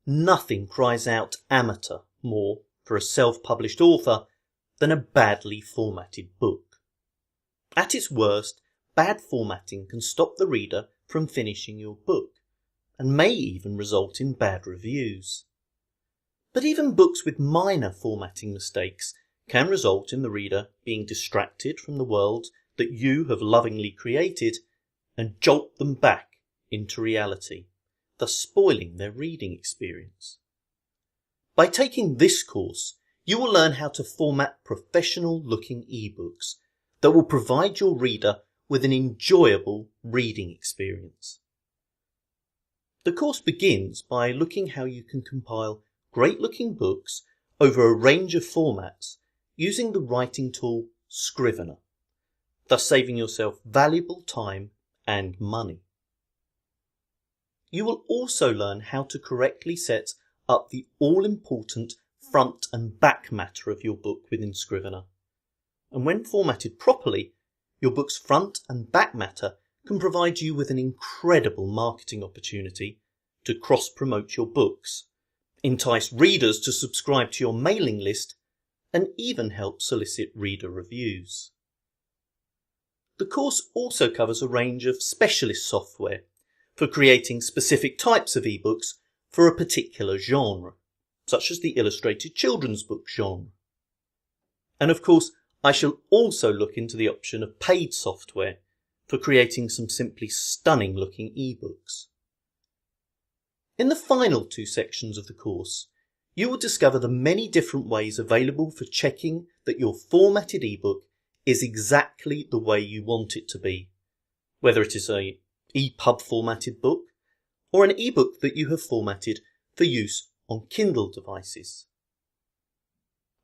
nothing cries out amateur more for a self-published author than a badly formatted book. At its worst, bad formatting can stop the reader from finishing your book, and may even result in bad reviews. But even books with minor formatting mistakes can result in the reader being distracted from the world that you have lovingly created and jolt them back into reality, thus spoiling their reading experience. By taking this course, you will learn how to format professional-looking ebooks that will provide your reader with an enjoyable reading experience. The course begins by looking how you can compile great-looking books over a range of formats using the writing tool Scrivener, thus saving yourself valuable time and money. You will also learn how to correctly set up the all-important front and back matter of your book within Scrivener. And when formatted properly, your book's front and back matter can provide you with an incredible marketing opportunity to cross-promote your books, entice readers to subscribe to your mailing list, and even help solicit reader reviews. The course also covers a range of specialist software for creating specific types of ebooks for a particular genre, such as the illustrated children's book genre. And of course, I shall also look into the option of paid software for creating some simply stunning looking ebooks. In the final two sections of the course, you will discover the many different ways available for checking that your formatted ebook is exactly the way you want it to be, whether it is an ePub formatted book or an ebook that you have formatted for use on Kindle devices.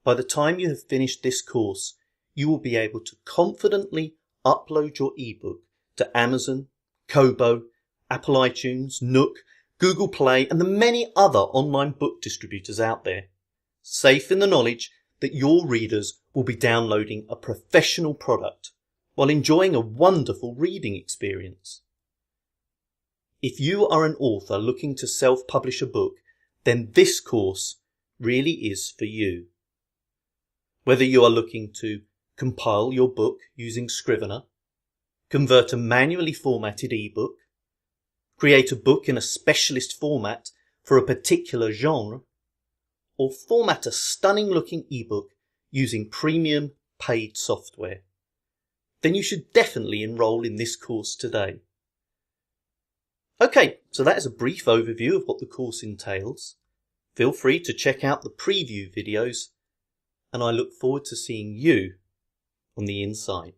By the time you have finished this course, you will be able to confidently upload your ebook to Amazon, Kobo, Apple iTunes, Nook, Google Play, and the many other online book distributors out there, safe in the knowledge that your readers will be downloading a professional product while enjoying a wonderful reading experience. If you are an author looking to self-publish a book, then this course really is for you. Whether you are looking to compile your book using Scrivener, convert a manually formatted ebook, create a book in a specialist format for a particular genre, or format a stunning looking ebook using premium paid software, then you should definitely enroll in this course today. Okay, so that is a brief overview of what the course entails. Feel free to check out the preview videos, and I look forward to seeing you on the inside.